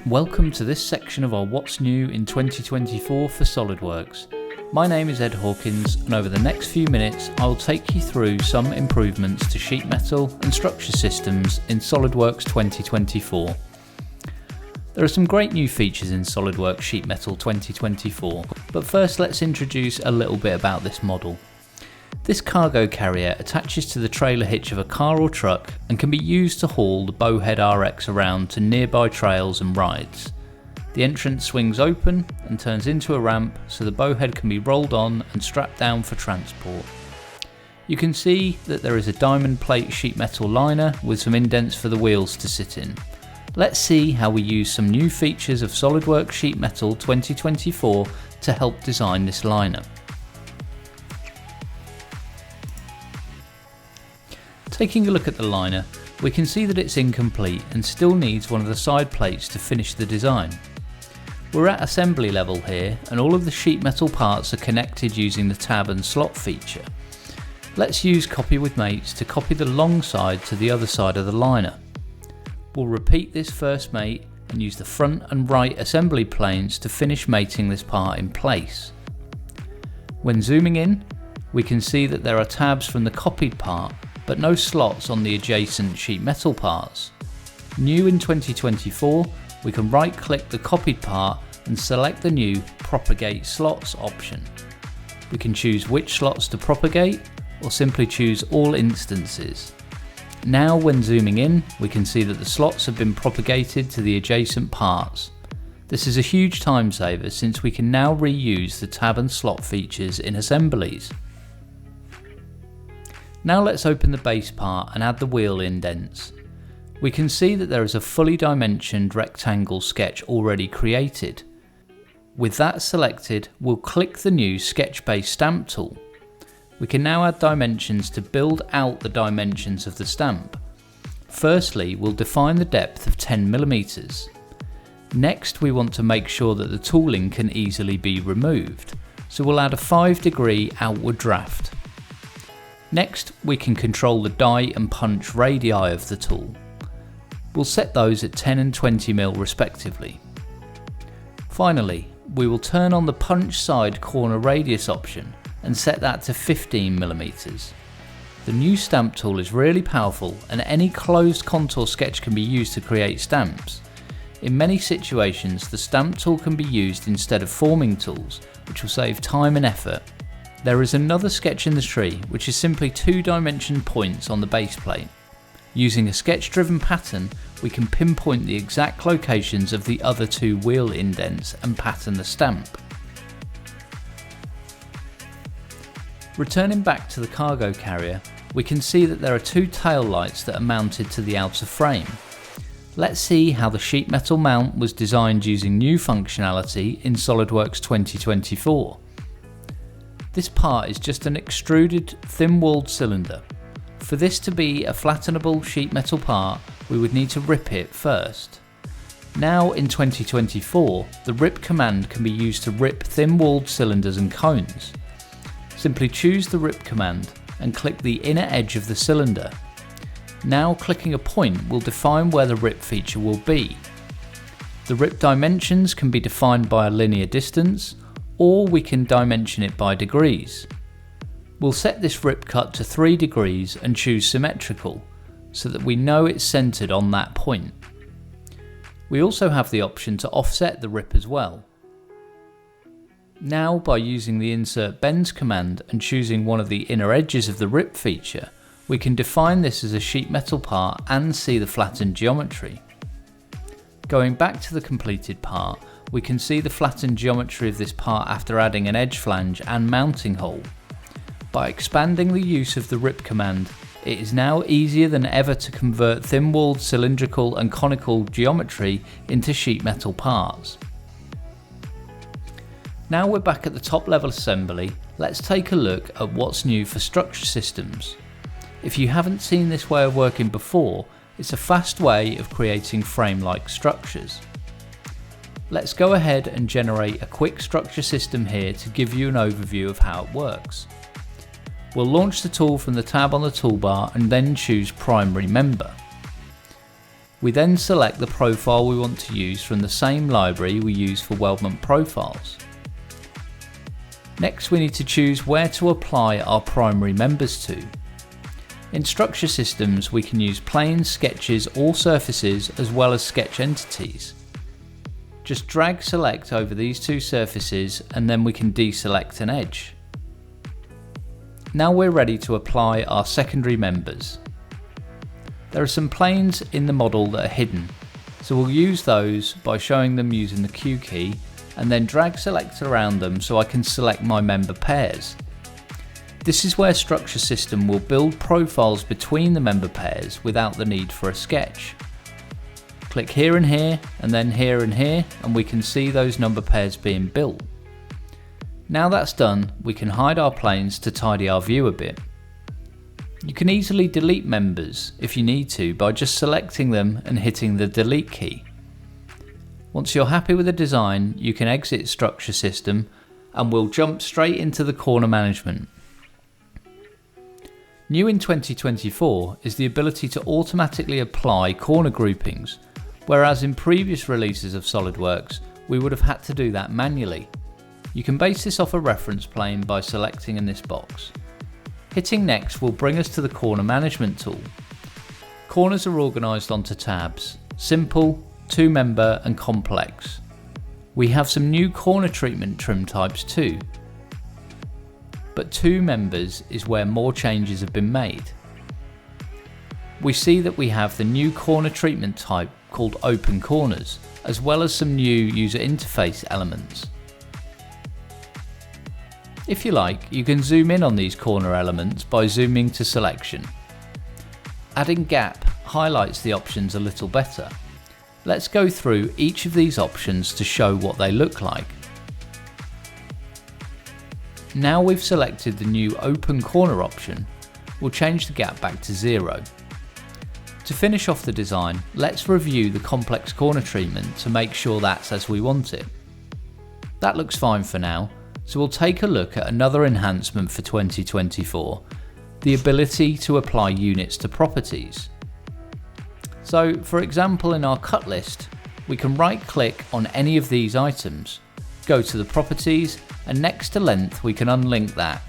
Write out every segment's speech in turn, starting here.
Welcome to this section of our What's New in 2024 for SOLIDWORKS. My name is Ed Hawkins, and over the next few minutes I'll take you through some improvements to sheet metal and structure systems in SOLIDWORKS 2024. There are some great new features in SOLIDWORKS Sheet Metal 2024, but first let's introduce a little bit about this model. This cargo carrier attaches to the trailer hitch of a car or truck and can be used to haul the Bowhead RX around to nearby trails and rides. The entrance swings open and turns into a ramp so the bowhead can be rolled on and strapped down for transport. You can see that there is a diamond plate sheet metal liner with some indents for the wheels to sit in. Let's see how we use some new features of SOLIDWORKS Sheet Metal 2024 to help design this liner. Taking a look at the liner, we can see that it's incomplete and still needs one of the side plates to finish the design. We're at assembly level here, and all of the sheet metal parts are connected using the tab and slot feature. Let's use Copy with Mates to copy the long side to the other side of the liner. We'll repeat this first mate and use the front and right assembly planes to finish mating this part in place. When zooming in, we can see that there are tabs from the copied part, but no slots on the adjacent sheet metal parts. New in 2024, we can right click the copied part and select the new Propagate Slots option. We can choose which slots to propagate or simply choose all instances. Now when zooming in, we can see that the slots have been propagated to the adjacent parts. This is a huge time saver since we can now reuse the tab and slot features in assemblies. Now let's open the base part and add the wheel indents. We can see that there is a fully dimensioned rectangle sketch already created. With that selected, we'll click the new sketch-based stamp tool. We can now add dimensions to build out the dimensions of the stamp. Firstly, we'll define the depth of 10mm. Next, we want to make sure that the tooling can easily be removed, so we'll add a 5-degree outward draft. Next, we can control the die and punch radii of the tool. We'll set those at 10 and 20mm respectively. Finally, we will turn on the punch side corner radius option and set that to 15mm. The new stamp tool is really powerful, and any closed contour sketch can be used to create stamps. In many situations, the stamp tool can be used instead of forming tools, which will save time and effort. There is another sketch in the tree, which is simply 2-dimension points on the base plate. Using a sketch-driven pattern, we can pinpoint the exact locations of the other 2 wheel indents and pattern the stamp. Returning back to the cargo carrier, we can see that there are 2 tail lights that are mounted to the outer frame. Let's see how the sheet metal mount was designed using new functionality in SOLIDWORKS 2024. This part is just an extruded, thin-walled cylinder. For this to be a flattenable sheet metal part, we would need to rip it first. Now in 2024, the rip command can be used to rip thin-walled cylinders and cones. Simply choose the rip command and click the inner edge of the cylinder. Now clicking a point will define where the rip feature will be. The rip dimensions can be defined by a linear distance, or we can dimension it by degrees. We'll set this rip cut to 3 degrees and choose symmetrical, so that we know it's centered on that point. We also have the option to offset the rip as well. Now by using the Insert Bends command and choosing one of the inner edges of the rip feature, we can define this as a sheet metal part and see the flattened geometry. Going back to the completed part, we can see the flattened geometry of this part after adding an edge flange and mounting hole. By expanding the use of the rip command, it is now easier than ever to convert thin-walled cylindrical and conical geometry into sheet metal parts. Now we're back at the top level assembly, let's take a look at what's new for structure systems. If you haven't seen this way of working before, it's a fast way of creating frame-like structures. Let's go ahead and generate a quick structure system here to give you an overview of how it works. We'll launch the tool from the tab on the toolbar and then choose Primary Member. We then select the profile we want to use from the same library we use for weldment profiles. Next, we need to choose where to apply our primary members to. In structure systems, we can use planes, sketches or surfaces as well as sketch entities. Just drag select over these two surfaces and then we can deselect an edge. Now we're ready to apply our secondary members. There are some planes in the model that are hidden, so we'll use those by showing them using the Q key and then drag select around them so I can select my member pairs. This is where Structure System will build profiles between the member pairs without the need for a sketch. Click here and here, and then here and here, and we can see those number pairs being built. Now that's done, we can hide our planes to tidy our view a bit. You can easily delete members if you need to by just selecting them and hitting the delete key. Once you're happy with the design, you can exit Structure System and we'll jump straight into the corner management. New in 2024 is the ability to automatically apply corner groupings, whereas in previous releases of SOLIDWORKS we would have had to do that manually. You can base this off a reference plane by selecting in this box. Hitting next will bring us to the corner management tool. Corners are organised onto tabs: simple, 2-member and complex. We have some new corner treatment trim types too. But 2 members is where more changes have been made. We see that we have the new corner treatment type called open corners, as well as some new user interface elements. If you like, you can zoom in on these corner elements by zooming to selection. Adding gap highlights the options a little better. Let's go through each of these options to show what they look like. Now we've selected the new open corner option, we'll change the gap back to 0. To finish off the design, let's review the complex corner treatment to make sure that's as we want it. That looks fine for now, so we'll take a look at another enhancement for 2024, the ability to apply units to properties. So for example, in our cut list, we can right click on any of these items, go to the properties, and next to length we can unlink that.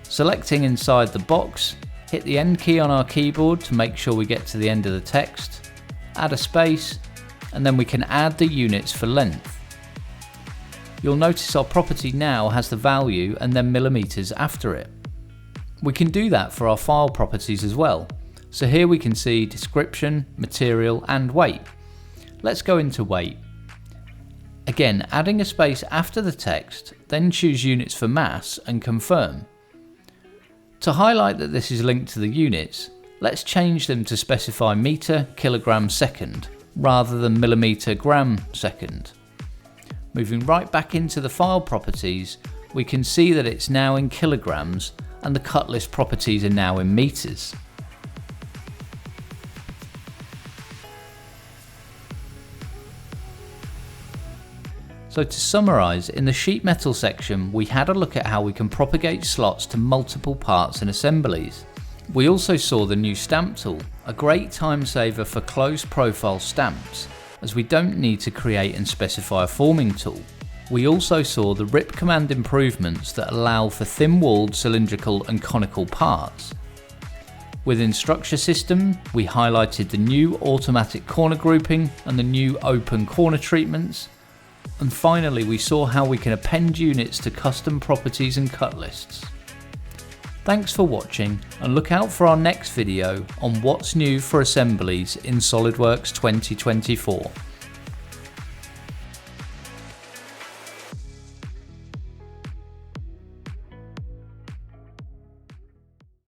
Selecting inside the box, hit the end key on our keyboard to make sure we get to the end of the text, add a space, and then we can add the units for length. You'll notice our property now has the value and then millimeters after it. We can do that for our file properties as well. So here we can see description, material and weight. Let's go into weight. Again, adding a space after the text, then choose units for mass and confirm. To highlight that this is linked to the units, let's change them to specify meter, kilogram, second, rather than millimeter, gram, second. Moving right back into the file properties, we can see that it's now in kilograms and the cut list properties are now in meters. So to summarise, in the sheet metal section we had a look at how we can propagate slots to multiple parts and assemblies. We also saw the new stamp tool, a great time saver for close profile stamps, as we don't need to create and specify a forming tool. We also saw the RIP command improvements that allow for thin-walled cylindrical and conical parts. Within Structure System, we highlighted the new automatic corner grouping and the new open corner treatments. And finally, we saw how we can append units to custom properties and cut lists. Thanks for watching, and look out for our next video on what's new for assemblies in SOLIDWORKS 2024.